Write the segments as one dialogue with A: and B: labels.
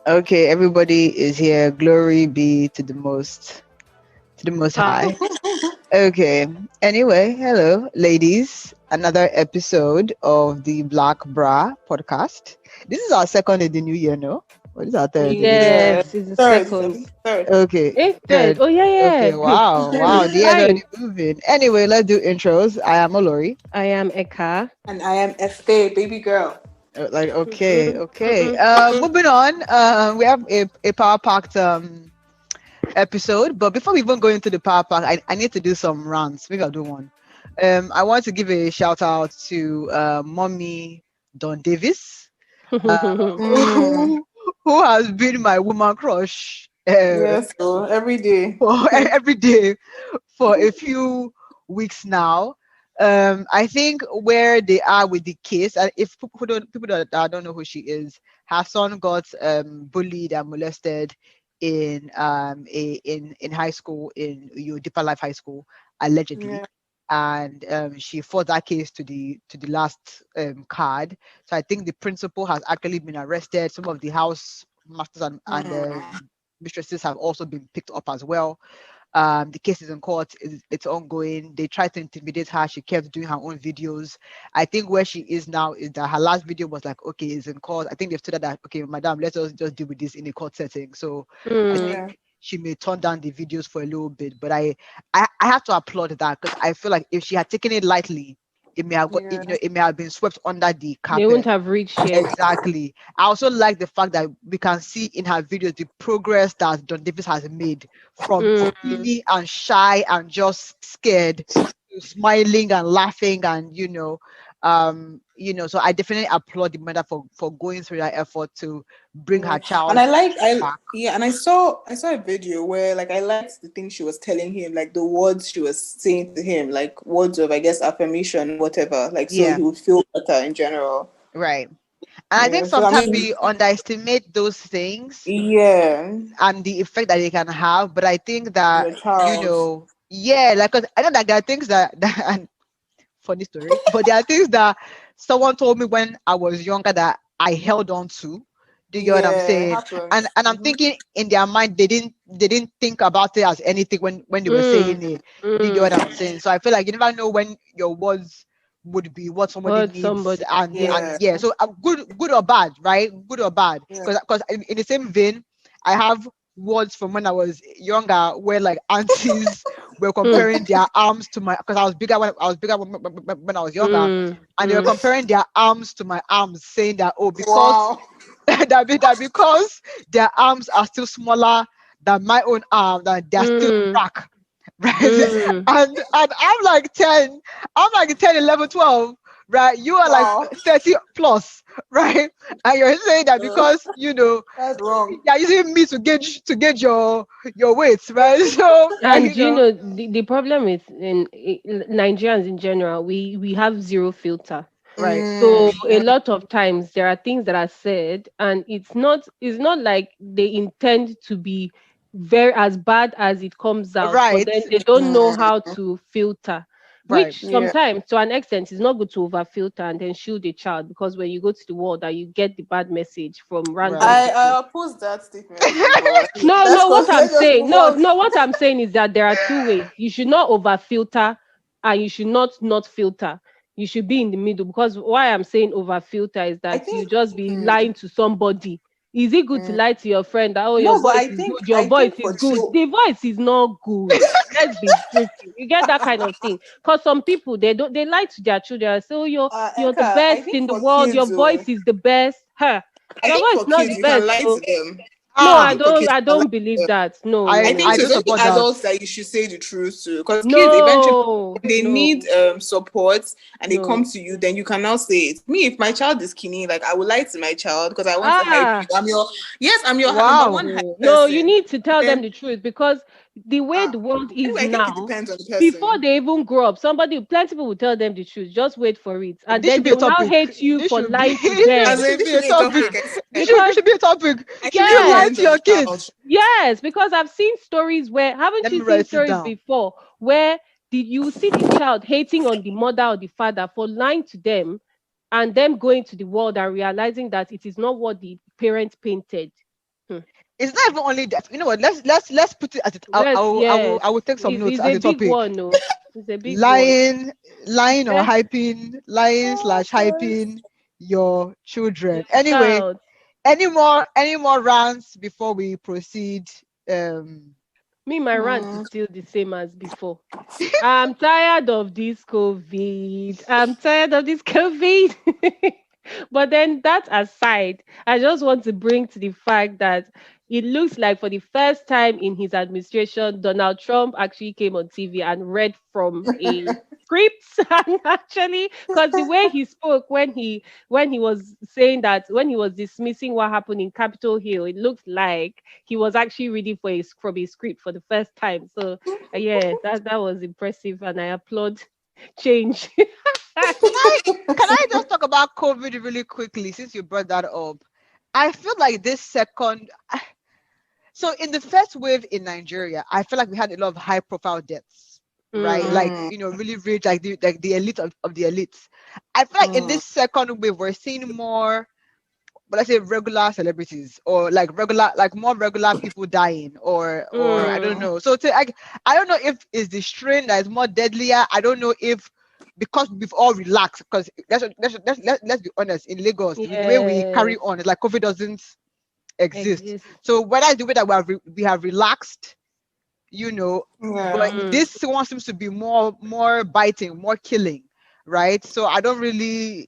A: Okay, everybody is here. Glory be to the most
B: Ah,
A: high. Okay. Anyway, hello, ladies. Another episode of the Black Bra podcast. This is our second in the new year, no? What is our third in the new year?
B: yes,
C: Yeah.
B: it's the
C: Third. I
B: second.
C: think third.
A: Okay,
B: Eh, third.
A: third.
B: Oh yeah,
A: Okay,
B: yeah.
A: wow, wow. The year's
B: Fine.
A: already moving. Anyway, let's do intros. I am Olori.
B: I am Eka.
C: And I am FK, baby girl.
A: Like, okay,
B: Mm-mm,
A: okay.
B: mm-mm, mm-mm.
A: Moving on. We have a power packed episode. But before we even go into the power pack, I need to do some rants. Maybe I'll do one. I want to give a shout out to Mommy Don Davis, uh,
C: Mm.
A: who has been my woman crush
C: Yes, so every day.
A: for every day for a few weeks now. I think where they are with the case, and if people that don't know who she is, her son got bullied and molested in high school in Deeper Life High School allegedly,
C: Yeah.
A: and she fought that case to the last card. So I think the principal has actually been arrested. Some of the house masters and
C: Mm.
A: mistresses have also been picked up as well. The case is in court, it's ongoing. They tried to intimidate her. She kept doing her own videos. I think where she is now is that her last video was like, okay, it's in court. I think they've told her that, okay, madam, let's just deal with this in a court setting. So I
B: Mm.
C: Yeah.
A: think she may turn down the videos for a little bit. But I have to applaud that because I feel like if she had taken it lightly, it may have got,
C: Yeah.
A: it may have been swept under the
B: They won't
A: carpet.
B: have reached here.
A: Exactly. I also like the fact that we can see in her videos the progress that Don Davis has made from
B: Mm.
A: skinny and shy and just scared to smiling and laughing and so I definitely applaud the mother for going through that effort to bring her
C: Yeah. And
A: child
C: I like I
A: back.
C: yeah, and I saw a video where like I liked the things she was telling him, like the words she was saying to him, like words of I guess affirmation, whatever, like so
A: Yeah,
C: he would feel better in general.
A: right. And I think
C: Yeah. So I
A: sometimes
C: mean,
A: we underestimate those things
C: yeah,
A: and the effect that they can have. But I think that,
C: your child.
A: yeah, like 'cause I know that there are things that and funny story, but there are things that someone told me when I was younger that I held on to. Do you get what I'm
C: Yeah, it
A: saying? And
C: happens.
A: and I'm thinking in their mind they didn't think about it as anything when they were
B: Mm.
A: saying it. Do you get what
B: Mm.
A: I'm saying? So I feel like you never know when your words would be what somebody
B: What
A: needs
B: somebody.
A: and
C: Yeah,
A: yeah. So good or bad, right? Good or bad?
C: yeah.
A: Because in the same vein, I have words from when I was younger where like aunties were
B: Mm.
A: comparing their arms to my because I was bigger when I was younger,
B: Mm.
A: and they were
B: Mm.
A: comparing their arms to my arms, saying that because
C: Wow.
A: that because their arms are still smaller than my own arm, that they're still
B: Mm.
A: crack. Right?
B: Mm.
A: And I'm like 10, I'm like 10, 11, 12, right? You are like
C: Wow.
A: 30 plus, right? And you're saying that
C: Uh,
A: because
C: that's wrong.
A: you're using me to gauge your weight, right? So
B: And you know the problem is Nigerians in general, we have zero filter.
A: right.
B: So a
C: Mm,
B: lot of times there are things that are said and it's not like they intend to be very as bad as it comes out, but
A: Right.
B: then they don't know how
C: mm,
B: to filter,
A: Right.
B: which
C: yeah.
B: sometimes to an extent is not good to over filter and then shield the child, because when you go to the world that you get the bad message from random
A: Right.
C: I
B: people.
C: oppose that statement too, but
B: No,
C: let's
B: no,
C: go.
B: what I'm
C: Let's just
B: saying,
C: move on.
B: no, what I'm saying is that there are two ways. You should not over filter and you should not filter. You should be in the middle, because why I'm saying over filter is
C: I
B: that you
C: think.
B: just be
C: Mm,
B: lying to somebody. Is it good to
C: mm.
B: lie to your friend that, oh, your
C: No, but
B: voice
C: I
B: is
C: think
B: good, your
C: I
B: voice
C: think
B: is
C: for
B: good?
C: chill.
B: The voice is not good. Let's be truthful. You get that kind of thing. Because some people they lie to their children and say, oh, you're the
C: Eka, I
B: best
C: think
B: in the
C: for
B: world, your
C: kids,
B: voice is the best. Huh.
C: I
B: Your
C: think
B: voice is
C: for
B: not
C: kids
B: the
C: you can
B: best.
C: lie
B: So
C: to them.
B: no,
C: I
A: Ah,
C: think for kids
B: I
C: you can lie
B: don't
C: to
B: believe
C: them.
B: that. No,
A: I
B: no,
C: I
B: no,
C: think
A: I
C: so.
B: no.
A: do
C: It's only
A: support that.
C: adults that you should say the truth to, because kids eventually
B: No,
C: when they need
B: no,
C: support and they come
B: no.
C: to you, then you can now say it. Me, if my child is skinny, like I would lie to my child because I want to hype you.
B: Ah,
C: I'm your number
A: Wow.
C: one hype
B: no, you
C: person.
B: need to tell them
C: Then
B: the truth, because the way the world is
C: anyway, I think it
B: now,
C: depends on the
B: before
C: person.
B: they even grow up, plenty people will tell them the truth. Just wait for it. And
A: This
B: then
A: should
B: they
A: be a
B: will now
A: topic.
B: hate you
A: This
B: for
A: should be
B: lying to
C: As
B: them.
A: this
C: in,
A: should
C: this
A: be
C: should
A: a
C: be a
A: topic.
C: topic.
A: This should
B: Because
A: this should be a topic.
C: I
A: Should
C: think
A: you
C: it
A: lie
B: yes,
C: depends
A: to
C: on
A: your
C: the child.
A: kids?
B: yes, because I've seen stories where,
A: Let
B: haven't
A: me
B: you seen
A: write it
B: stories
A: down.
B: before where did you see the child hating on the mother or the father for lying to them, and them going to the world and realizing that it is not what the parents painted.
A: it's not even only that. You know what? Let's put it as it.
B: Let's, yes.
A: I will take some notes
B: It's
A: as
B: a
A: a
B: big
A: topic.
B: one, no. It's a big one.
A: Lying, lying or
B: Eh,
A: hyping, lying
C: Oh,
A: slash
C: God.
A: hyping your children.
B: your
A: Anyway,
B: child.
A: any more rants before we proceed? Um,
B: Me, my rant is
C: Hmm.
B: still the same as before. I'm tired of this COVID. I'm tired of this COVID. But then that aside, I just want to bring to the fact that it looks like for the first time in his administration, Donald Trump actually came on TV and read from a script. And actually, because the way he spoke when he was saying that, when he was dismissing what happened in Capitol Hill, it looked like he was actually reading from a script for the first time. So yeah, that was impressive, and I applaud change.
A: can I just talk about COVID really quickly since you brought that up? I feel like this second. So in the first wave in Nigeria, I feel like we had a lot of high profile deaths, right?
B: Mm,
A: Like,
C: Hmm.
A: really rich, like the elite of the elites. I feel like in
C: Hmm.
A: this second wave, we're seeing more, but let's say regular celebrities, or like regular, like more regular people dying, or I don't
B: mm,
A: know. So I don't know if it's the strain that is more deadlier. I don't know if because we've all relaxed, because let's be honest, in Lagos, with the way we carry
B: yes,
A: on, it's like COVID doesn't exist.
B: exist.
A: So whether it's the way that we have relaxed, but
C: Yeah.
B: Mm.
A: this one seems to be more biting, more killing, right? So I don't really,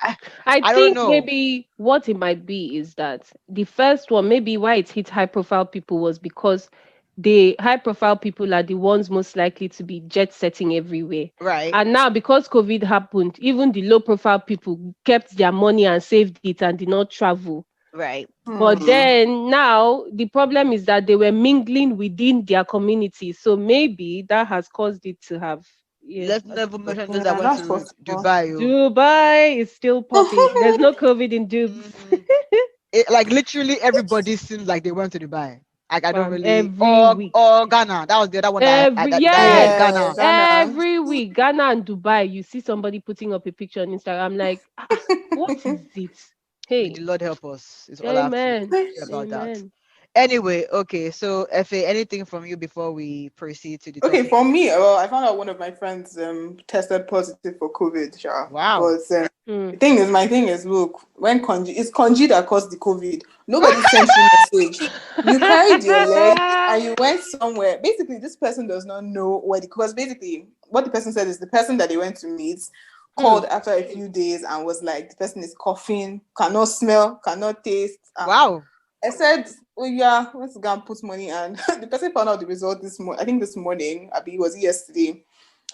A: I,
B: I
A: I don't
B: think
A: know.
B: maybe what it might be is that the first one, maybe why it hit high profile people, was because the high profile people are the ones most likely to be jet setting everywhere.
A: Right,
B: And now, because COVID happened, even the low profile people kept their money and saved it and did not travel.
A: right.
B: But
C: Hmm.
B: then now the problem is that they were mingling within their community. So maybe that has caused it to have, yeah.
A: Let's never mention those that
C: Yeah,
A: went
C: that's
A: to
C: possible.
A: Dubai. Oh.
B: Dubai is still popping. There's no COVID in Dubs.
A: Mm, like literally everybody seems like they went to Dubai. Like I don't
B: Fam,
A: really,
B: every
A: or
B: week.
A: or Ghana. That was the other one
B: Every
A: that I heard.
B: yes,
C: Yeah,
A: Ghana.
C: Ghana.
B: every week. Ghana and Dubai, you see somebody putting up a picture on Instagram. I'm like, what is it?
A: May the
B: Hey,
A: Lord help us. Is all I have to
B: amen.
A: say about that.
B: Amen.
A: Anyway, okay. So, Fa, anything from you before we proceed to the
C: Okay,
A: topic?
C: for me, well, I found out one of my friends tested positive for COVID, sure.
A: Wow.
C: But
B: Mm.
C: my thing is, look, when it's Conji that caused the COVID. Nobody sent you message. You carried your leg and you went somewhere. Basically, this person does not know where because basically what the person said is the person that they went to meet
B: Hmm.
C: called after a few days and was like, the person is coughing, cannot smell, cannot taste.
A: Wow.
C: I said, "Oh yeah, let's go and put money." And the person found out the result this morning. I think this morning, Abi, was it yesterday?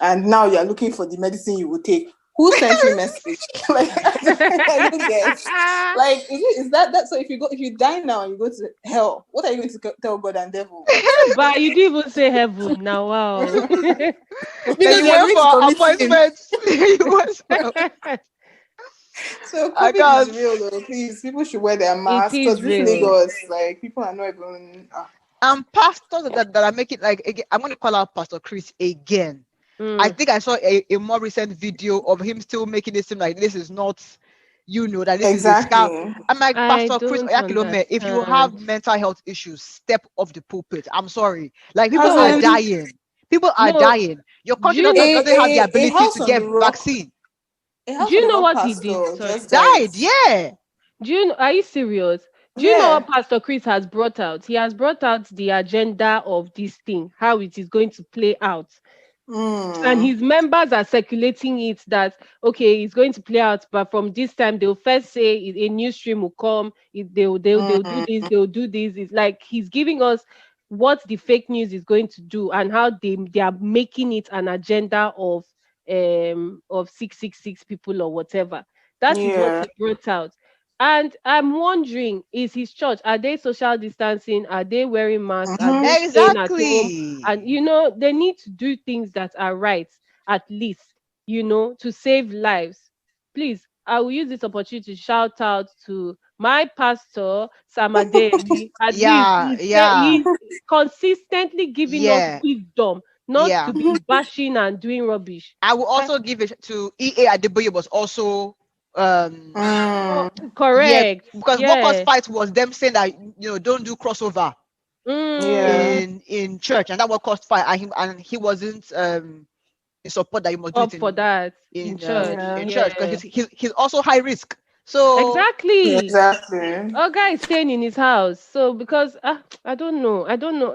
C: And now you're looking for the medicine you will take. Who sent you message? Like I don't get. Like is that so? If you die now and you go to hell, what are you going to tell God and devil?
B: But you didn't even say heaven now. Wow.
A: Then
C: Because
A: you
C: you're
A: went
C: going
A: for
C: to commit sin.
A: appointments. You went for-
C: So
A: I
C: COVID is
A: got.
C: real though. Please, people should wear their
B: It
C: masks because
B: is
C: this
B: real.
C: Lagos, like people are not even.
A: Pastors that are making like again, I'm going to call out Pastor Chris again. I
B: Mm.
A: think I saw a more recent video of him still making it seem like this is not, that this is a scam.
C: Exactly.
A: I'm like,
B: I
A: Pastor Chris
B: don't
A: Oyakilome, if you have
B: understand.
A: mental health issues, step off the pulpit. I'm sorry. Like people
C: As
A: are
B: No,
C: in
A: dying. People are
B: no.
A: dying. Your
B: Do
A: country
B: you know?
A: doesn't have the
C: A
A: ability
C: house
A: to
C: on the
A: get
C: rock.
A: vaccine.
C: A
B: Do
C: house on
B: you
C: the
B: know
C: rock
B: what he did?
C: pastor
B: Sorry.
C: just died.
A: Died, yeah.
B: Are you serious? Do you know
C: Yeah.
B: what Pastor Chris has brought out? He has brought out the agenda of this thing, how it is going to play out. And
C: Mm.
B: his members are circulating it that okay, it's going to play out, but from this time they'll first say a new stream will come, they'll do
C: Mm.
B: this, they'll do this. It's like he's giving us what the fake news is going to do and how they are making it an agenda of 666 people or whatever. That is what
C: Yeah.
B: he brought out. And I'm wondering, is his church, are they social distancing? Are they wearing masks? Are
C: Mm-hmm.
B: they staying at home? And
A: Exactly.
B: they need to do things that are right, at least, to save lives. Please, I will use this opportunity to shout out to my pastor Samadeli. At least
A: Yeah, yeah,
B: he's consistently giving us
A: yeah,
B: wisdom not
A: yeah.
B: to be bashing and doing rubbish.
A: I will
B: Eh,
A: also give it to EA Adeboye was also
B: Oh,
A: Yeah,
B: correct.
A: because what caused
B: Yeah.
A: fight was them saying that don't do crossover
C: Yeah.
B: Mm.
A: in church, and that what caused fight, and he wasn't in support that you must do it
B: Up for that in church.
A: in
C: Yeah.
A: church, because
B: Yeah.
A: he's also high risk. So
C: Yeah,
B: Exactly.
C: exactly.
B: A guy is staying in his house. So because I don't know.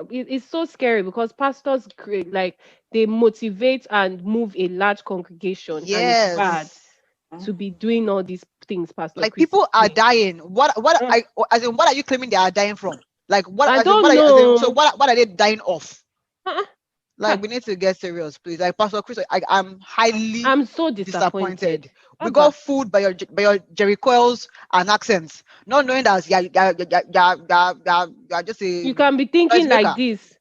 B: It's so scary because pastors create like they motivate and move a large congregation, and it's bad
A: yes,
B: to be doing all these things Pastor
A: like
B: Chris is
A: people are
B: doing.
A: dying.
B: Uh,
A: As in, what are you claiming they are dying from? Like what
B: I
A: as in what
B: don't
A: are you, as in, so
B: know.
A: what are they dying of?
B: Uh-uh.
A: Like,
B: Ha,
A: we need to get serious, please. Like, Pastor Chris, I'm highly
B: I'm so disappointed.
A: disappointed. We got
B: Abba.
A: fooled by your Jerry Coils and accents, not knowing that you're just a
B: You can be thinking like
A: noisemaker.
B: this.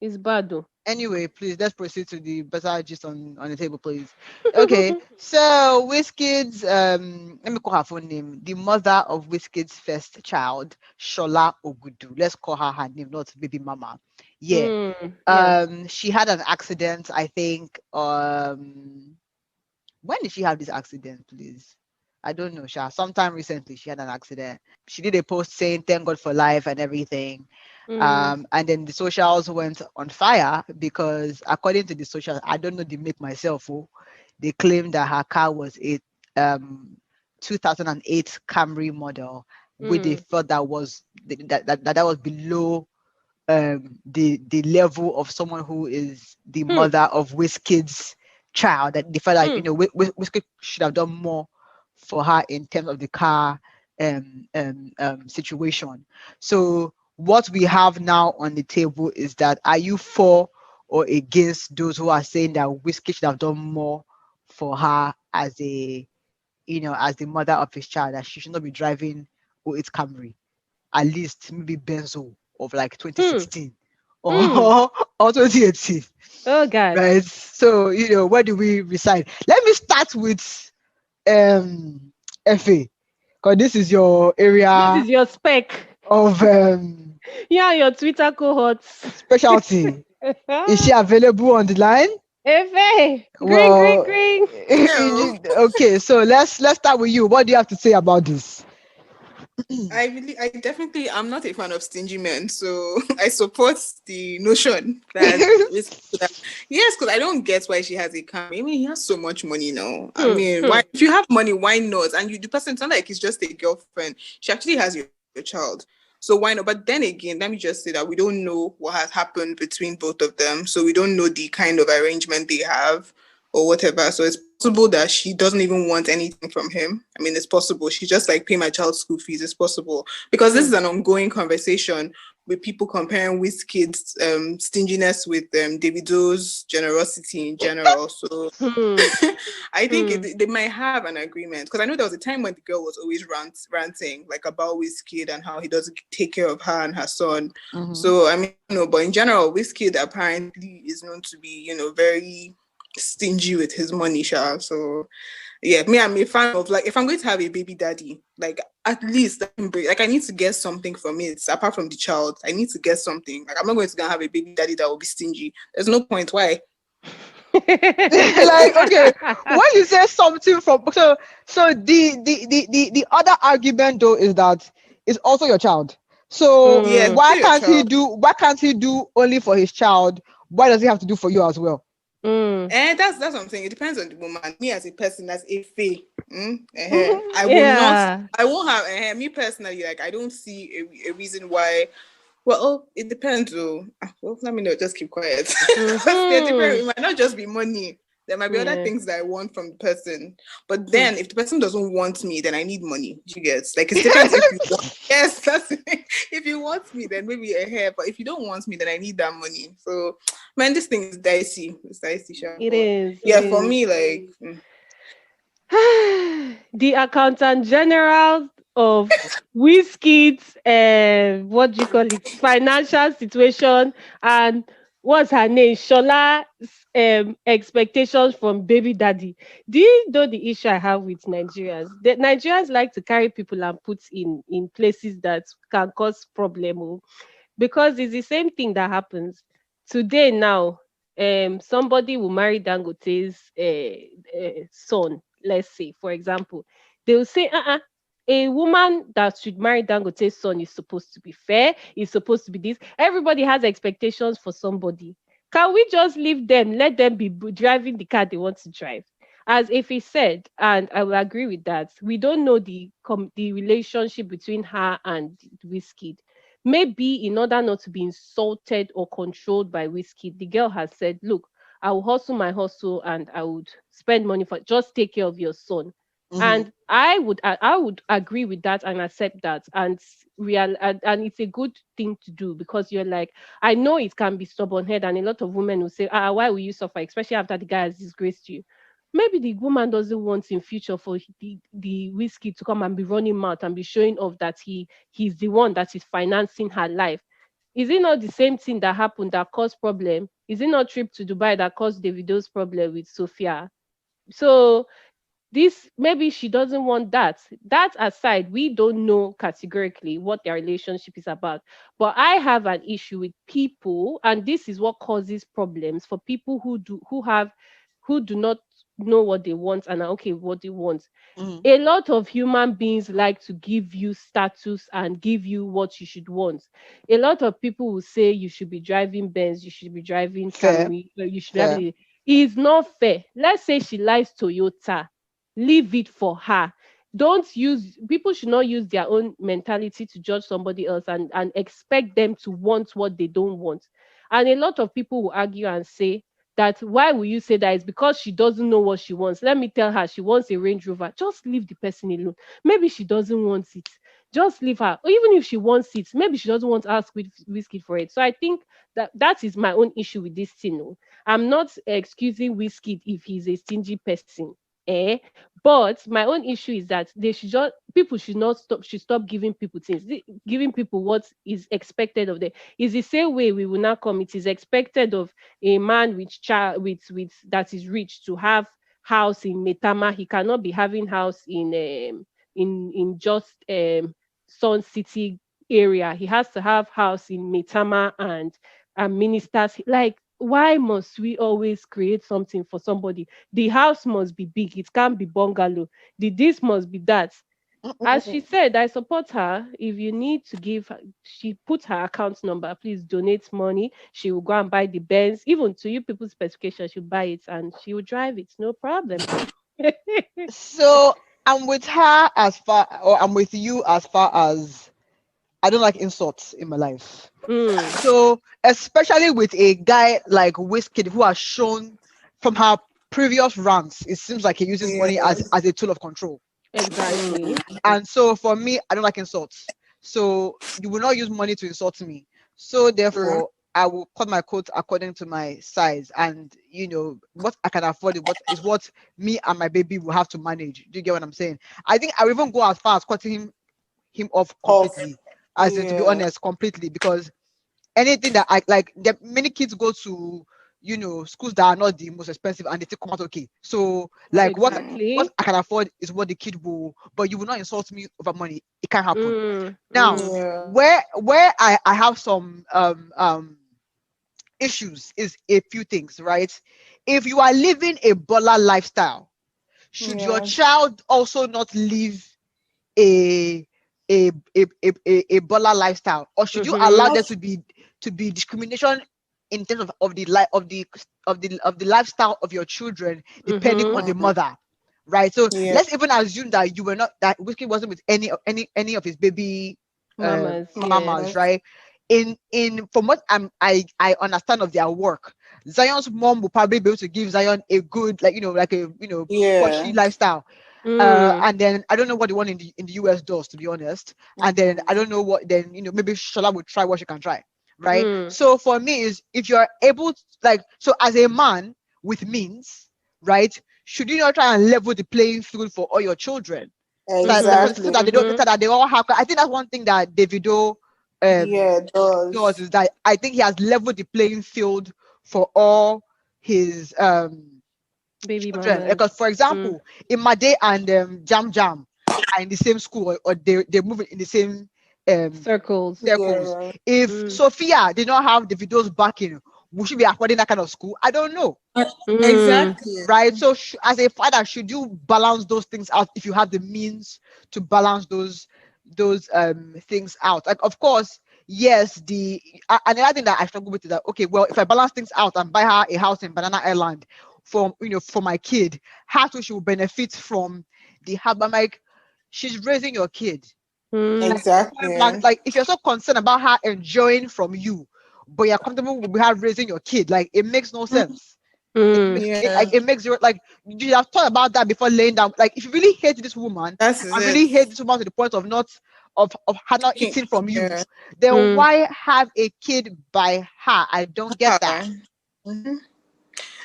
B: It's bad though.
A: Anyway, please, let's proceed to the better gist on the table, please. Okay, so Wizkid's let me call her full name. The mother of Wizkid's first child, Shola Ogudu. Let's call her name, not baby mama. Yeah.
B: Yes.
A: She had an accident, I think. When did she have this accident, please? I don't know, Sha. Sometime recently she had an accident. She did a post saying thank God for life and everything.
B: Mm,
A: And then the socials went on fire because, according to the socials, I don't know the make myself. Oh, they claimed that her car was a um 2008 Camry model, which they
B: mm,
A: felt that was that was below the level of someone who is the
B: hmm,
A: mother of Wizkid's child. That they felt like,
B: hmm,
A: Wizkid should have done more for her in terms of the car situation. So what we have now on the table is that, are you for or against those who are saying that Wizkid should have done more for her as a as the mother of his child, that she should not be driving its Camry, at least maybe Benzo of like
B: hmm,
A: 2016
B: hmm.
A: or or 2018,
B: Oh God.
A: right? So, where do we reside? Let me start with FA, because this is your
B: This
A: area
B: is your spec.
A: of
B: Yeah, your Twitter cohorts.
A: specialty. Is she available on the line?
B: Efe, green, green,
A: Well,
B: green.
C: No.
A: okay, so let's start with you. What do you have to say about this?
C: I definitely, I'm not a fan of stingy men, so I support the notion that yes, because I don't get why she has a car. I mean, he has so much money now. I
B: Hmm,
C: mean,
B: hmm,
C: why, if you have money, why not? And the person, it's not like it's just a girlfriend. She actually has your child. So why not? But then again, let me just say that we don't know what has happened between both of them. So we don't know the kind of arrangement they have or whatever. So it's possible that she doesn't even want anything from him. I mean, it's possible. She just like pay my child's school fees. It's possible because this
B: hmm,
C: is an ongoing conversation with people comparing Wizkid's stinginess with Davido's generosity in general. So
B: hmm,
C: I think
B: hmm,
C: they might have an agreement because I know there was a time when the girl was always ranting like about Wizkid and how he doesn't take care of her and her son.
A: Mhm.
C: So I mean, but in general, Wizkid apparently is known to be, very stingy with his money, Sha. So yeah, me, I'm a fan of, like, if I'm going to have a baby daddy, like, at least like I need to get something from it apart from the child. I need to get something. Like, I'm not going to go and have a baby daddy that will be stingy. There's no point. Why?
A: Like, okay, when you say something from, so the other argument though is that it's also your child. So
C: Yeah,
B: hmm,
C: it's still your child.
A: why can't he do only for his child? Why does he have to do for you as well?
B: hmm.
C: And that's what I'm saying. It depends on the woman. Me as a person, as a fae, I will not.
B: Yeah.
C: I won't have. Me personally, like, I don't see a reason why. Well, it depends. Though. Well, let me know. Just keep quiet. Because they're different.
B: Mm-hmm.
C: It might not just be money. There might be other
B: Yeah.
C: things that I want from the person. But
B: Hmm.
C: then, if the person doesn't want me, then I need money. Do you get? Like, it's different if you want. Yes, that's it. If you want me, then maybe a hair. But if you don't want me, then I need that money. So, man, this thing is dicey. It's dicey, sure.
B: It
C: But
B: is. It
C: yeah, for
B: is.
C: me, like,
B: The accountant general of Wizkid's what do you call it, financial situation, and what's her name, Shola's expectations from baby daddy. Do you know the issue I have with Nigerians? The Nigerians like to carry people and put in places that can cause problem, because it's the same thing that happens today now. Somebody will marry Dangote's son, let's say, for example, they'll say, a woman that should marry Dangote's son is supposed to be fair, is supposed to be this. Everybody has expectations for somebody. Can we just leave them, let them be driving the car they want to drive? As Ife said, and I will agree with that, we don't know the relationship between her and Wizkid. Maybe in order not to be insulted or controlled by Wizkid, the girl has said, "Look, I will hustle my hustle and I would spend money for just take care of your son."
A: Mm-hmm.
B: And I would agree with that and accept that, and and it's a good thing to do, because you're like, I know it can be stubborn head, and a lot of women will say, why will you suffer, especially after the guy has disgraced you. Maybe the woman doesn't want in future for the whiskey to come and be running mouth and be showing off that he's the one that is financing her life. Is it not the same thing that happened that caused problem? Is it not trip to Dubai that caused Davido's problem with Sophia? So this, maybe she doesn't want that. That aside, we don't know categorically what their relationship is about. But I have an issue with people, and this is what causes problems for people who do not know what they want and are okay with what they want.
A: Mm-hmm.
B: A lot of human beings like to give you status and give you what you should want. A lot of people will say you should be driving Benz, you should be driving
A: Fair,
B: Camry, you should be
A: fair.
B: having. It's not fair. Let's say she likes Toyota, leave it for her. Don't use People should not use their own mentality to judge somebody else and expect them to want what they don't want. And a lot of people will argue and say that, why will you say that? It's because she doesn't know what she wants. Let me tell her she wants a Range Rover. Just leave the person alone. Maybe she doesn't want it. Just leave her. Or even if she wants it, maybe she doesn't want to ask with Whiskey for it. So I think that is my own issue with this thing. Oh. I'm not excusing Whiskey if he's a stingy person. Eh? But my own issue is that they should just people should stop giving people things, giving people what is expected of them. Is the same way we will now come. It is expected of a man with child with that is rich to have house in Metama. He cannot be having house in just Sun City area. He has to have house in Metama and ministers. Like, why must we always create something for somebody? The house must be big. It can't be bungalow. The this must be that. As she said, I support her. If you need to give she put her account number, please donate money. She will go and buy the Benz. Even to you people's specification, she'll buy it and she will drive it. No problem.
A: So I'm with her as far, or I'm with you as far as I don't like insults in my life.
B: Mm,
A: So especially with a guy like Wizkid who has shown from her previous runs, it seems like he uses money
C: Yes.
A: as a tool of control.
B: exactly.
A: And so for me, I don't like insults. So you will not use money to insult me. So
C: True.
A: therefore, I will cut my coat according to my size, and what I can afford is what me and my baby will have to manage. Do you get what I'm saying? I think I will even go as far as cutting him off
C: Off.
A: completely, as in, to be
C: Yeah.
A: honest, completely, because anything that I like, many kids go to schools that are not the most expensive and they still come out okay. So like what
B: Exactly.
A: I can afford is what the kid will, but you will not insult me over money. It can't happen.
B: Mm,
A: Now,
B: mm,
C: Yeah.
A: where I have some issues is a few things, right? If you are living a baller lifestyle, should your
C: Yeah.
A: child also not live a a baller lifestyle, or should you allow
B: mm-hmm,
A: there to be discrimination in terms of the life of the lifestyle of your children depending
B: mm-hmm.
A: on the
C: Mhm.
A: mother, right? So
C: Yeah.
A: let's even assume that you were not that Whiskey wasn't with any of his baby
B: Mamas, yes.
A: mamas, right? In from what I understand of their work, Zion's mom will probably be able to give Zion a good, like a
C: Yeah.
A: poshy lifestyle.
B: Mm,
A: And then I don't know what the one in the US does, to be honest. And then I
C: Mhm.
A: don't know what, then maybe Shola would try what she can try, right?
B: mm,
A: So for me is, if you're able to, so as a man with means, right, should you not try and level the playing field for all your children,
B: mm-hmm,
A: so
C: Exactly.
A: that they don't, so
B: mm-hmm.
A: that they all have. I think that's one thing that Davido um
C: Yeah, it
A: does,
C: does.
A: is that I think he has leveled the playing field for all his
B: Baby
A: children.
B: mamas.
A: Because, for
B: Mm,
A: example, Imade and Jam Jam are in the same school, or they move in the same um
B: circles.
A: circles.
C: Yeah.
A: If
B: Mm,
A: Sophia did not have the videos backing, we should be affording that kind of school. I don't know.
C: Exactly.
A: Right. So as a father, should you balance those things out if you have the means to balance those things out? Like, of course, yes, another thing that I struggle with is that, okay, well, if I balance things out and buy her a house in Banana Island for my kid, how too she will benefit from the house. But I'm like, she's raising your kid.
C: Exactly.
A: Like, if you're so concerned about her enjoying from you, but you're comfortable with her raising your kid, like, it makes no sense. It makes you, like, you have thought about that before laying down. Like, if you really hate this woman,
C: That's
A: I
C: it.
A: really hate this woman to the point of not of her not eating from you, then why have a kid by her? I don't get that.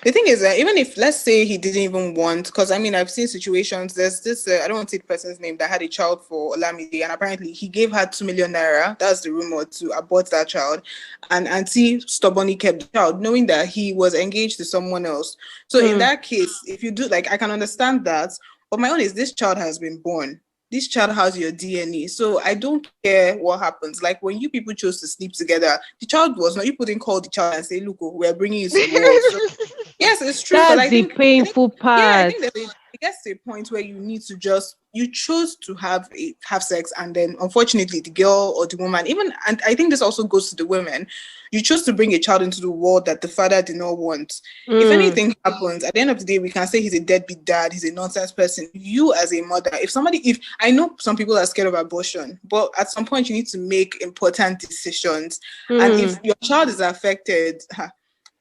C: The thing is that even if, let's say, he didn't even want, because I mean, I've seen situations, there's this, I don't want to say the person's name, that had a child for Olamide, and apparently he gave her 2 million naira, that's the rumor, to abort that child. And Auntie stubbornly kept the child, knowing that he was engaged to someone else. So in that case, if you do, like, I can understand that. But my own is, this child has been born. This child has your DNA. So I don't care what happens. Like, when you people chose to sleep together, the child was not, you didn't call the child and say, look, we're bringing you to the world. So, yes, it's true.
B: That's
C: but I think,
B: painful part.
C: Yeah, I think that it gets to a point where you need to you chose to have sex, and then unfortunately the girl or the woman, even, and I think this also goes to the women, you chose to bring a child into the world that the father did not want. If anything happens, at the end of the day, we can say he's a deadbeat dad, he's a nonsense person. You as a mother, if I know some people are scared of abortion, but at some point you need to make important decisions. And if your child is affected,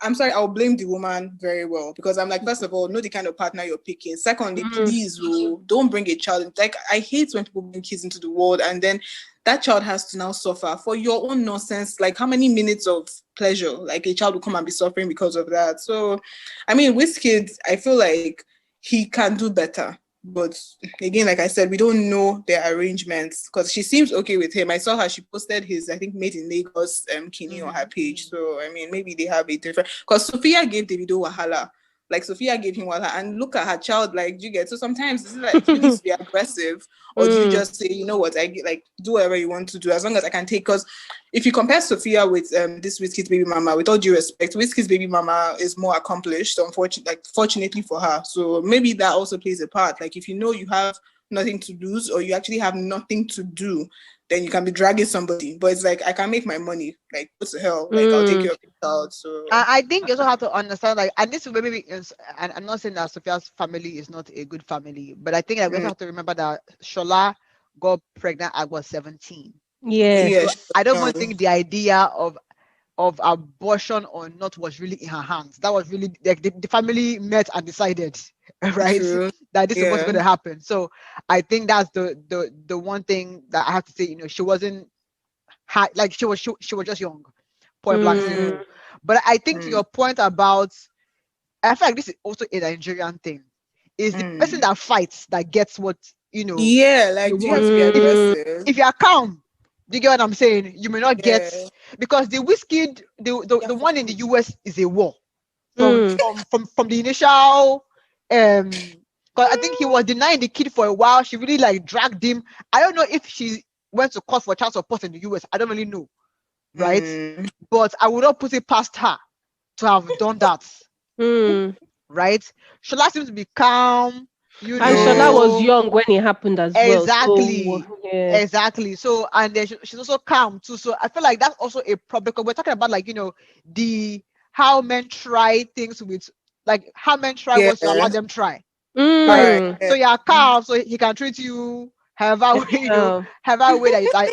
C: I'm sorry, I'll blame the woman very well, because I'm like, first of all, know the kind of partner you're picking. Secondly, please, don't bring a child. Like, I hate when people bring kids into the world and then that child has to now suffer for your own nonsense. Like, how many minutes of pleasure? Like, a child will come and be suffering because of that. So, I mean, Wizkid, I feel like he can do better. But again, like I said, we don't know their arrangements, because she seems okay with him. I saw her, she posted his, I think, made in Lagos kidney on her page. So, I mean, maybe they have a different, because Sophia gave Davido wahala. Like, Sophia gave him wahala, and look at her child, like, do you get? So sometimes it's like, do you need to be aggressive, or do you just say, you know what, I get, like, do whatever you want to do, as long as I can take. Because if you compare Sophia with this Wizkid's baby mama, with all due respect, Wizkid's baby mama is more accomplished, fortunately for her. So maybe that also plays a part. Like, if you know you have nothing to lose, or you actually have nothing to do, then you can be dragging somebody. But it's like, I can make my money. Like, what the hell? Like, I'll take care of the child. So
A: I think you also have to understand, like, and this maybe is, and I'm not saying that Sophia's family is not a good family, but I think that we also have to remember that Shola got pregnant at was 17.
B: Yes.
A: So I don't even think the idea of abortion or not was really in her hands. That was really, like, the family met and decided, right, that this is what's going to happen. So I think that's the one thing that I have to say. You know, she wasn't like, she was just young, point blank simple. But I think to your point about, I feel like this is also a Nigerian thing. Is the person that fights that gets what,
C: yeah, like, you have to be aggressive.
A: If you are calm, do you get what I'm saying? You may not get, because the Wizkid, the one in the US is a war from the initial. Because I think he was denying the kid for a while. She really, like, dragged him. I don't know if she went to court for child support in the US. I don't really know, right? But I would not put it past her to have done that, right? Shola seems to be calm.
B: And Shola was young when it happened as well.
A: Exactly. So, and then she's also calm too. So I feel like that's also a problem, because we're talking about, like, how men try things with, like, how men try what you allow them try. Right. So you're calm, so he can treat you however way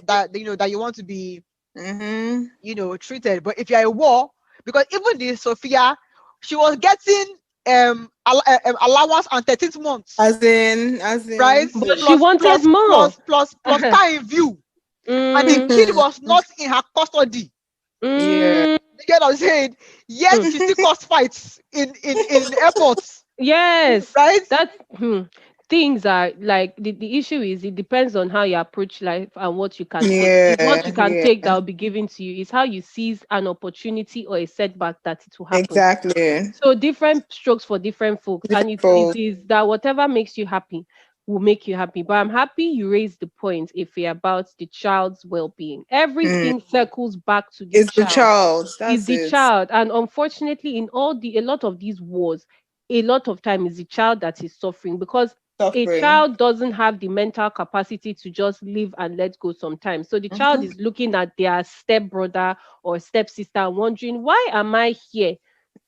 A: that you want to be treated. But if you're a war, because even the Sophia, she was getting allowance on 13th month,
C: as in
A: right,
B: but she wanted more
A: plus car in view, and the kid was not in her custody. You get what I'm saying? Yet she still caused fights in airports.
B: Yes,
A: right.
B: That's things are like, the issue is, it depends on how you approach life and what you can take. It's what you can take that will be given to you. It's how you seize an opportunity or a setback that it will happen.
C: Exactly.
B: So different strokes for different folks, and it is that whatever makes you happy. will make you happy. But I'm happy you raised the point, if about the child's well-being. Everything circles back to the
C: It's the
B: child.
C: child.
B: Is
C: That's
B: the
C: it.
B: child. And unfortunately, in a lot of these wars, a lot of time is the child that is suffering, because a
C: Suffering.
B: child doesn't have the mental capacity to just live and let go sometimes. So the child is looking at their step brother or stepsister and wondering, why am I here?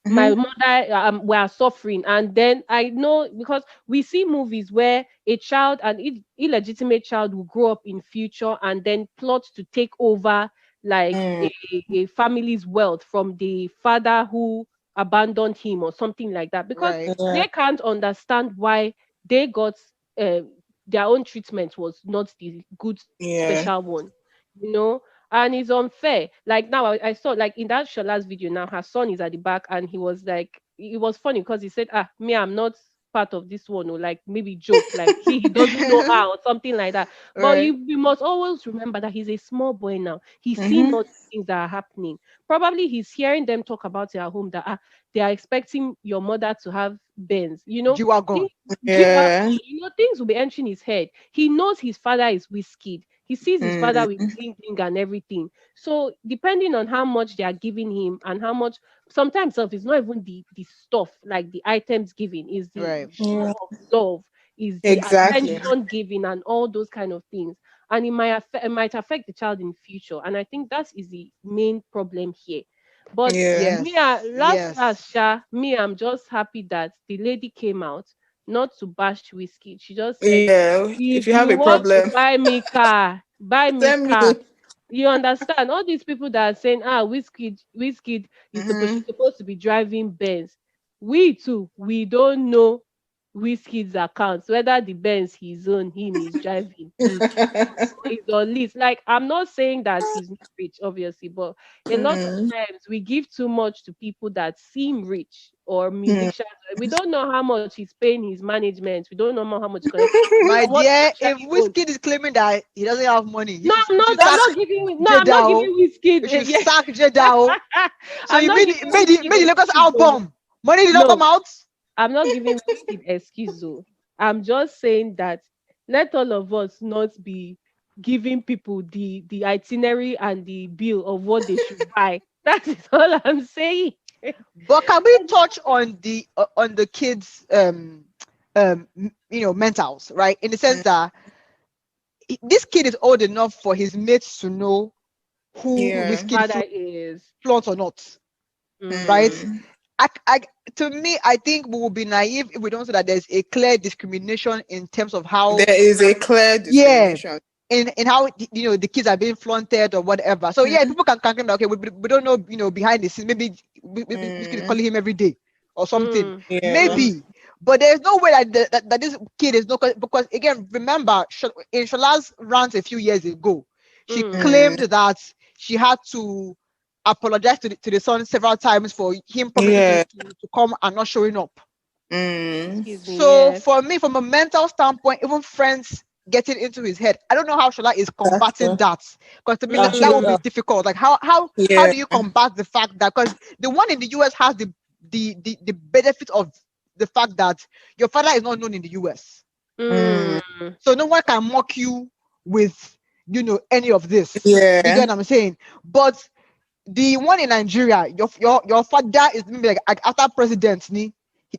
B: My
C: Mm-hmm.
B: mother were suffering. And then I know, because we see movies where a child, an illegitimate child, will grow up in future and then plot to take over like
C: Mm.
B: a family's wealth from the father who abandoned him or something like that, because
A: Right.
C: Yeah.
B: they can't understand why they got uh, their own treatment was not the good
C: Yeah.
B: special one, you know. And it's unfair. Like now, I saw, like in that Shola's video now, her son is at the back, and he was like, it was funny because he said, "Ah, me, I'm not part of this one," or like maybe joke, like he doesn't know her or something like that. But
A: Right.
B: you must always remember that he's a small boy now. He's seeing
C: Mm-hmm.
B: all the things that are happening. Probably he's hearing them talk about their home, that they are expecting your mother to have Benz. You know,
A: G-Wagon.
B: things,
C: Yeah.
B: things will be entering his head. He knows his father is Wizkid. He sees his father with
C: Mm.
B: bling bling and everything. So depending on how much they are giving him and how much, sometimes it's not even the stuff, like the items given, is the
A: Right.
B: show
C: Yeah.
B: of love, is the
C: Exactly.
B: attention given and all those kind of things. And it might affect the child in future. And I think that is the main problem here. But
C: Yeah.
B: me,
A: Yes.
B: last
A: Yes.
B: Sha, me, I'm just happy that the lady came out not to bash whiskey. She just said,
C: Yeah. If
B: if
C: you have
B: you
C: a
B: want to
C: problem,
B: buy me car, buy me
C: send me.
B: car. You understand? All these people that are saying, whiskey is
C: Mm-hmm.
B: she's supposed to be driving Benz. We too, we don't know Whiskey's accounts, whether the Benz him is driving is on list. Like, I'm not saying that he's not rich, obviously, but a lot of
C: Mm-hmm.
B: times we give too much to people that seem rich or
C: Mm.
B: musicians. We don't know how much he's paying his management. We don't know how much he collects
A: My
B: or what he
A: dear, if
B: actually owns.
A: Wizkid is claiming that he doesn't have money,
B: No, I'm
A: you
B: not.
A: should
B: I'm
A: sack
B: not giving. No, I'm not
A: Jedao.
B: giving whiskey.
A: You should
B: Yeah.
A: sack Jedao. So
B: I'm
A: you
B: not
A: made
B: giving
A: made the
B: whiskey
A: Lagos
B: excuse. Oh.
A: album. Money did not come
B: No,
A: out.
B: I'm not giving whiskey excuse. Oh. I'm just saying that let all of us not be giving people the itinerary and the bill of what they should buy. That is all I'm saying.
A: But can we touch on the kids mentals, right? In the sense that this kid is old enough for his mates to know who
B: Who
C: Yeah.
B: his
A: Wizkid
B: father is.
A: flaunts or not, right?
B: Mm,
C: Mm.
A: I, to me, I think we will be naive if we don't say that there's a clear discrimination in terms of how,
C: There is a clear
A: yeah,
C: discrimination.
A: in how the kids are being flaunted or whatever. So yeah,
C: Mm.
A: people can claim that, okay, we don't know, behind the scenes, maybe Wizkid is
C: Mm.
A: calling him every day or something,
B: mm,
C: Yeah.
A: maybe. But there's no way that this kid is not, because again, remember, in Shola's rant a few years ago, she
B: mm.
A: claimed
C: Mm.
A: that she had to apologize to the son several times for him promising
C: Yeah.
A: to come and not showing up.
C: Mm.
B: Excuse me.
A: So
B: Yes.
A: for me, from a mental standpoint, even friends getting into his head, I don't know how Shola is combating
C: Exactly.
A: that, because to me that would be
B: Mm,
A: difficult. Like how
C: Yeah.
A: do you combat the fact that, because the one in the US has the benefit of the fact that your father is not known in the US,
C: Mm.
B: mm,
A: so no one can mock you with any of this. You
C: Yeah.
A: get what I'm saying? But the one in Nigeria, your father is maybe like after president,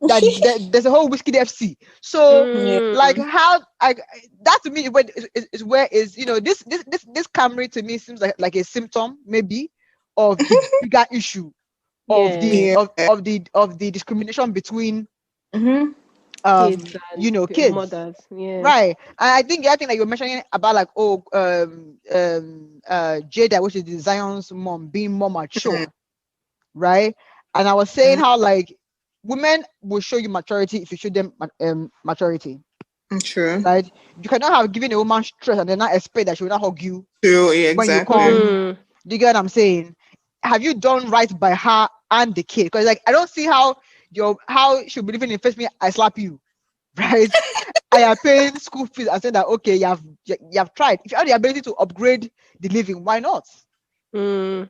A: that there's a whole whiskey FC. So
C: Yeah.
A: like
B: mm.
A: how that to me is where this Camry to me seems like a symptom maybe of the bigger issue of the
B: Yes.
C: Yeah.
A: of the discrimination between
C: Mm-hmm.
B: Kids and
A: kids.
B: mothers. Yes.
A: Right. And I think the other thing that you were mentioning about, like, Jada, which is the Zion's mom, being more mature, right? And I was saying how, like, women will show you maturity if you show them maturity,
C: True.
A: right? You cannot have given a woman stress and then not expect that she will not hug you
C: True. Yeah,
A: when you
C: exactly.
A: come.
B: Mm,
A: Do you get what I'm saying? Have you done right by her and the kid? Because, like, I don't see how she'll be living in face me, I slap you, right? I am paying school fees and saying that, okay, you have tried. If you have the ability to upgrade the living, why not?
B: mm.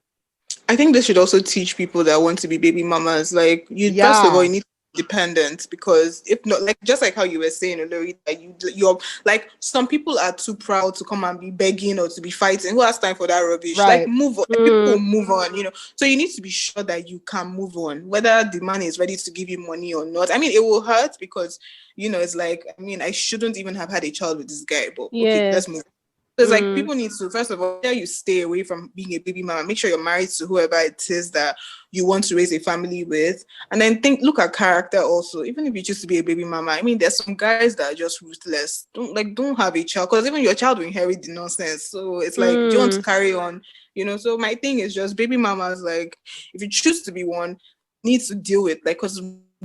C: I think they should also teach people that want to be baby mamas. Like, you first of all,
A: Yeah.
C: you need to independent, because if not, like just like how you were saying, Olori, that you're like, some people are too proud to come and be begging or to be fighting. Who has time for that rubbish? Like,
A: Right.
C: move on. Like, people will move on, you know. So you need to be sure that you can move on, whether the man is ready to give you money or not. I mean, it will hurt because, you know, it's like, I mean, I shouldn't even have had a child with this guy, but okay, let's
B: Yes.
C: move. So it's like, people need to, first of all, you stay away from being a baby mama. Make sure you're married to whoever it is that you want to raise a family with. And then look at character also. Even if you choose to be a baby mama, I mean, there's some guys that are just ruthless. Don't have a child, because even your child will inherit the nonsense. So it's like, do you want to carry on? You know, so my thing is just, baby mamas, like, if you choose to be one, need to deal with, like, because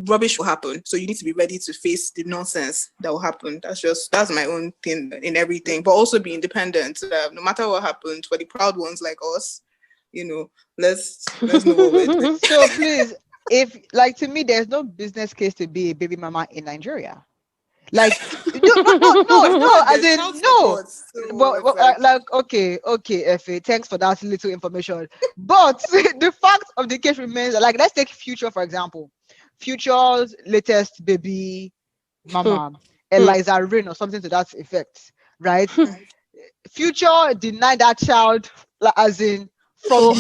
C: rubbish will happen, so you need to be ready to face the nonsense that will happen. That's my own thing in everything, but also be independent. No matter what happens, for the proud ones like us, you know, let's know what we're doing.
A: So please, if, like, to me, there's no business case to be a baby mama in Nigeria. Like, no, as
C: There's
A: in,
C: child
A: no.
C: support, so
A: But,
C: it's like,
A: okay, Effie, thanks for that little information. But the fact of the case remains, like, let's take Future, for example. Future's latest baby mama, Eliza Rain, or something to that effect, right? Future denied that child, like, as in, from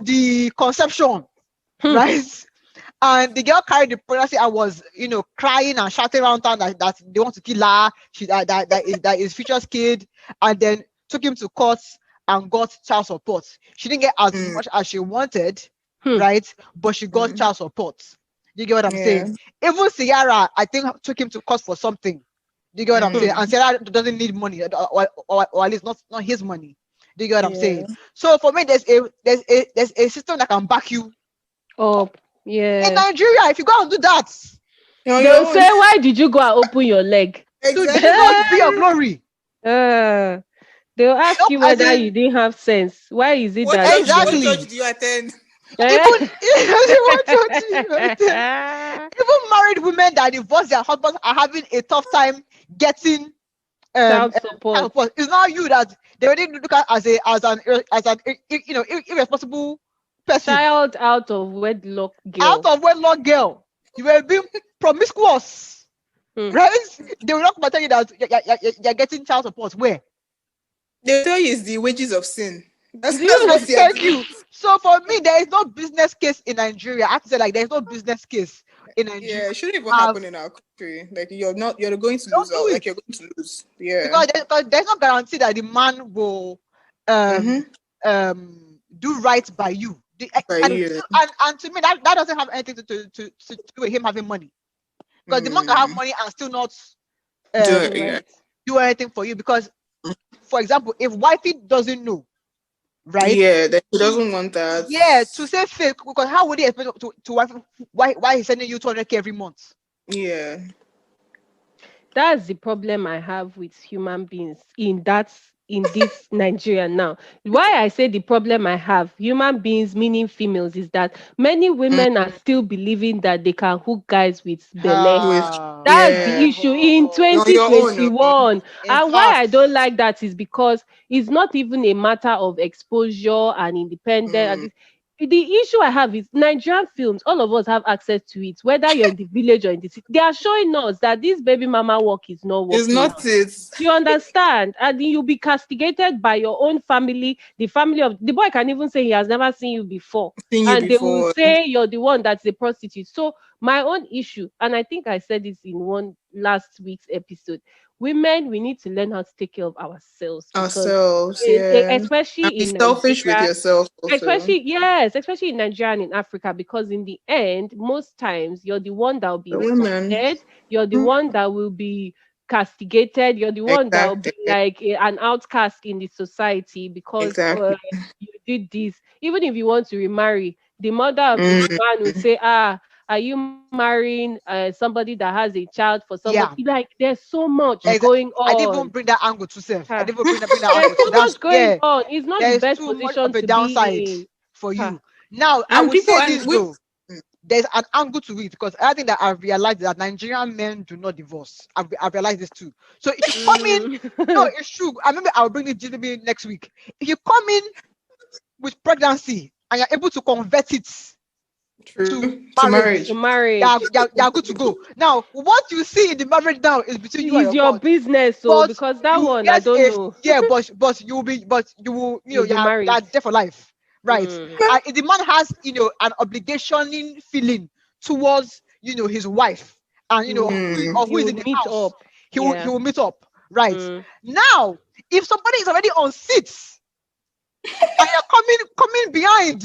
A: the conception, right? And the girl carried the pregnancy and was, you know, crying and shouting around town that they want to kill her. That is Future's kid, and then took him to court and got child support. She didn't get as much as she wanted, right? But she got child support. You get what I'm saying? Even Ciara, I think, took him to court for something. You get what I'm saying? And Ciara doesn't need money, or at least not his money. Do you get what I'm saying? So for me, there's a system that can back you
B: up. Yeah.
A: in Nigeria. If you go and do that,
B: they'll say, why did you go and open your leg?
A: To not be your glory.
B: They'll ask you whether you didn't have sense. Why is it that
A: exactly?
C: What church do you attend?
A: Even married women that divorce their husbands are having a tough time getting
B: child support.
A: It's not you that they already look at as an you know, irresponsible person.
B: Child out of wedlock girl.
A: You were being promiscuous, right? They will not tell you that you're getting child support. Where?
C: They tell you it's the wages of sin. That's
A: what thank you. So for me, there is no business case in Nigeria. I have to say, like, there's no business case in Nigeria.
C: Yeah, it shouldn't even happen in our country. Like, you're going to lose out. Like, you're going to lose. Yeah.
A: Because there's no guarantee that the man will do right by you. And to me, that doesn't have anything to do with him having money. Because the man can have money and still not do anything for you. Because, for example, if wifey doesn't know, right?
C: Yeah, that he doesn't want that.
A: Yeah, to say fake, because how would he expect to wife why he's sending you 200K every month?
C: Yeah.
B: That's the problem I have with human beings in this Nigeria now. Why I say the problem I have, human beings meaning females, is that many women are still believing that they can hook guys with belle. That's the issue in 2021. And why I don't like that is because it's not even a matter of exposure and independence. The issue I have is Nigerian films, all of us have access to it, whether you're in the village or in the city. They are showing us that this baby mama work is not working.
C: It's not it.
B: You understand? And then you'll be castigated by your own family, the family of the boy can even say he has never seen you before. They will say you're the one that's a prostitute. So my own issue, and I think I said this in one last week's episode, women, we need to learn how to take care of ourselves. Especially
C: and be selfish with yourself. Also.
B: Especially in Nigeria and in Africa, because in the end, most times you're the one that will be exploited, you're the one that will be castigated, you're the one that will be like an outcast in the society because you did this. Even if you want to remarry, the mother of the man will say, are you marrying somebody that has a child for somebody? Yeah. Like, there's so much going on.
A: I didn't even bring that angle to self. I didn't even bring that
B: angle. There's so much going on. It's not the best position to
A: downside
B: be in.
A: For you. Now, I will say this though. There's an angle to it, because I think that I've realized that Nigerian men do not divorce. I've realized this too. So if you come in, no, it's true. I remember I'll bring it to next week. If you come in with pregnancy and you're able to convert it
C: True.
A: to
C: To
A: marriage.
C: marriage.
B: To marriage
A: They are good to go. Now, what you see in the marriage now is between you and
B: is
A: your
B: your
A: God.
B: business, so
A: But
B: because that
A: you
B: one I
A: get
B: don't
A: a
B: know.
A: yeah, but you will
B: You'll be
A: you are
B: married.
A: there for life, right?
B: Mm.
A: The man has an obligation feeling towards his wife, and who
B: You
A: is
B: will
A: in the
B: meet
A: house.
B: up.
A: He
B: Yeah.
A: will meet up, right?
B: Mm.
A: Now, if somebody is already on seats and you're coming behind,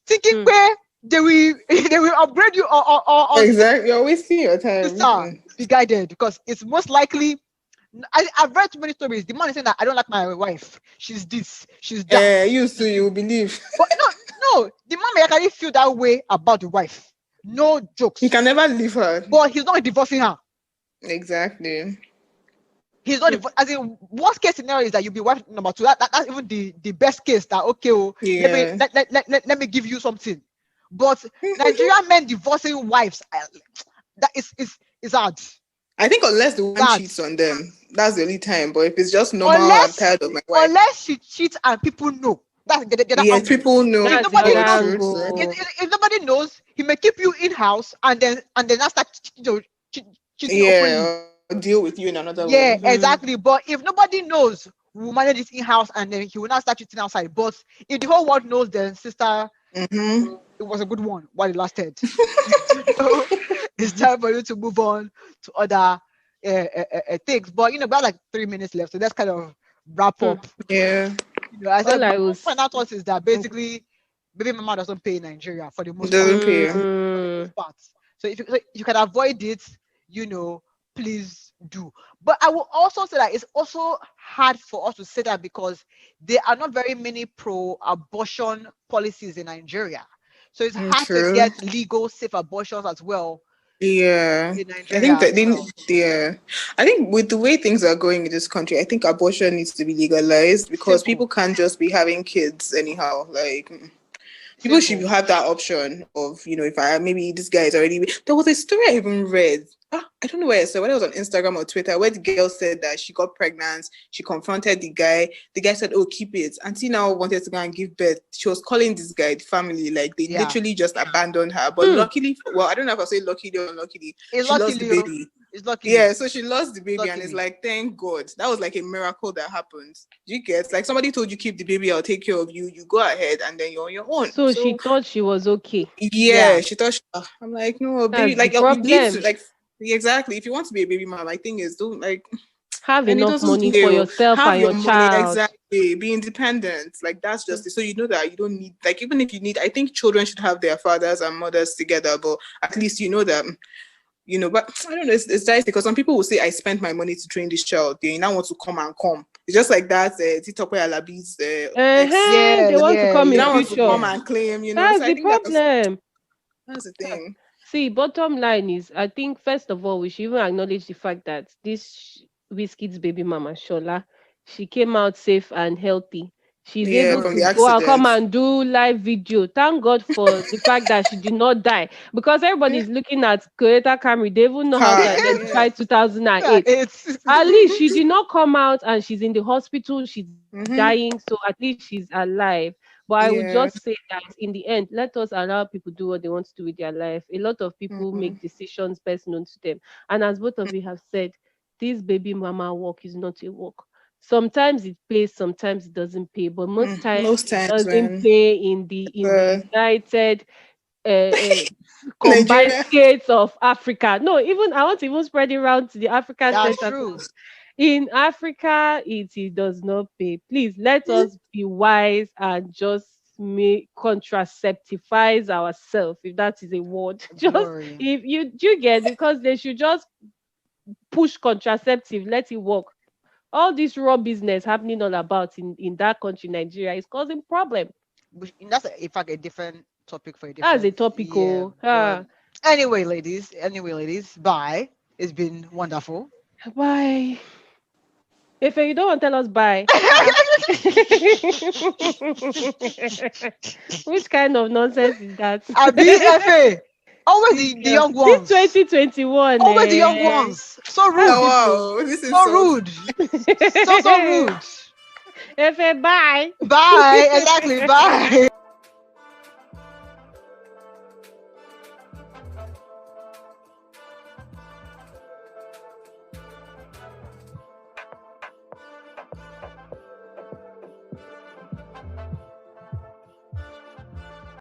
A: thinking
B: Mm.
A: where they will they will upgrade you or on
C: Exactly. You're wasting your time.
A: sister, be guided, because it's most likely. I've read too many stories. The man is saying that I don't like my wife. She's this, she's that.
C: You too, you believe.
A: But no, the man may actually feel that way about the wife. No
C: He
A: jokes.
C: can never leave her.
A: But he's not divorcing her.
C: Exactly.
A: He's not
B: Mm.
A: as in worst case scenario is that you'll be wife number two. That's even the best case, that okay,
C: Yeah.
A: let me give you something. But Nigerian men divorcing wives, that is hard.
C: I think unless the one
A: That
C: cheats on them, that's the only time. But if it's just normal, I'm
A: unless
C: tired of my wife.
A: she cheats and people know, that's the other
C: Yes,
A: angle.
C: people know.
A: If
B: That's the
A: nobody
B: other
C: Yeah,
A: knows,
C: true. So,
B: angle.
A: if nobody knows, he may keep you in house and then not start cheating openly.
C: yeah, I'll deal with you in another way.
A: Yeah,
B: Mhm.
A: exactly. But if nobody knows, we'll manage it in house and then he will not start cheating outside. But if the whole world knows, then sister,
C: Mm-hmm.
A: it was a good one while it lasted. So it's time for you to move on to other things. But we have like 3 minutes left, so let's kind of wrap
B: Hmm.
A: up.
C: Yeah,
A: I said
B: All
A: my
B: I
A: own
B: was.
A: final thought is that basically baby mama doesn't pay in Nigeria for the most part.
C: doesn't pay.
A: For the
B: Mm.
A: most part. So if you can avoid it, please do. But I will also say that it's also hard for us to say that because there are not very many pro-abortion policies in Nigeria. So it's hard to
C: True.
A: get legal, safe abortions as well
C: Yeah,
A: in
C: I think
A: Nigeria
C: that
A: as
C: they,
A: well.
C: yeah, I think with the way things are going in this country, I think abortion needs to be legalized because
A: Simple,
C: people can't just be having kids anyhow. Like, people should
A: simple.
C: have that option of, if I maybe this guy is already. There was a story I even read. I don't know where I saw, whether it was on Instagram or Twitter, where the girl said that she got pregnant. She confronted the guy. The guy said, "Oh, keep it." Auntie now wanted to go and give birth. She was calling this guy the family, like they
A: Yeah.
C: literally just abandoned her. But
B: Hmm.
C: luckily, well, I don't know if I say luckily or unluckily,
A: It's
C: she lost
A: luckily,
C: the baby.
A: it's luckily,
C: Yeah, so she lost the
A: it's
C: baby, and it's
A: luckily.
C: like, thank God. That was like a miracle that happened. You get like somebody told you keep the baby, I'll take care of you. You go ahead, and then you're on your own.
B: So she
C: So
B: thought she was okay.
C: yeah,
A: Yeah.
C: she thought. I'm like, no, baby.
B: That's the
C: Like you need to
B: problem.
C: like exactly. If you want to be a baby mom, my thing is don't like,
B: Have
C: and it
B: enough
C: doesn't
B: money for
C: fail.
B: yourself
C: Have
B: and
C: your
B: your
C: money
B: child.
C: exactly. Be independent. Like that's just it. So you know that you don't need like even if you need. I think children should have their fathers and mothers together, but at least you know that. But I don't know. It's nice because some people will say, "I spent my money to train this child." They now want to come and come. It's just like that. Titope Alabi's ex.
B: Uh-huh.
A: Yeah,
B: They want to
A: yeah,
B: come
C: They
B: in
C: now
A: yeah,
C: want to
B: future.
C: come
A: yeah.
C: and claim. So
B: That's
C: I
B: the
C: think
B: problem.
C: that's the thing.
B: See, bottom line is, I think first of all, we should even acknowledge the fact that this Wizkid's baby mama, Shola, she came out safe and healthy. She's
C: Yeah,
B: able
C: from
B: to
C: the
A: Glory.
B: go and come
C: accident.
B: and do live video. Thank God for the fact that she did not die. Because
A: Yeah.
B: everybody's looking at Toyota Camry. They even know how to
C: Car, yeah.
B: identify
A: Yeah,
B: 2008.
A: it's
B: At least she did not come out and she's in the hospital. She's
C: Mm-hmm.
B: dying. So at least she's alive. But I would
C: Yeah.
B: just say that in the end, let us allow people do what they want to do with their life. A lot of people
C: Mm-hmm.
B: make decisions best known to them. And as both of you have said, this baby mama work is not a work. Sometimes it pays, sometimes it doesn't pay, but most times
C: Most
B: it
C: times
B: doesn't
C: when
B: pay in the
C: uh,
B: United combined
C: Nigeria,
B: states of Africa. No, even I want to even spread it around to the African
A: that's
B: states as
A: true.
B: well. In Africa, it does not pay. Please let us be wise and just make contraceptivize ourselves, if that is a word. Just
A: Glory.
B: if you get because they should just push contraceptive, let it work. All this raw business happening all about in that country, Nigeria, is causing problem.
A: That's in fact a different topic for a
B: That's a
A: different
B: topical.
A: but anyway ladies, bye. It's been wonderful.
B: Bye. If you don't want to tell us bye. Ah. Which kind of nonsense is that?
A: Abi FA, always the
B: Girl,
A: young
B: this
A: ones,
B: 2021,
A: always the young
B: eh?
A: ones, so
B: That's
A: rude,
B: it though.
C: oh wow, this
A: so
C: insult.
A: rude, so rude.
B: Efe, bye.
A: Bye, exactly, bye.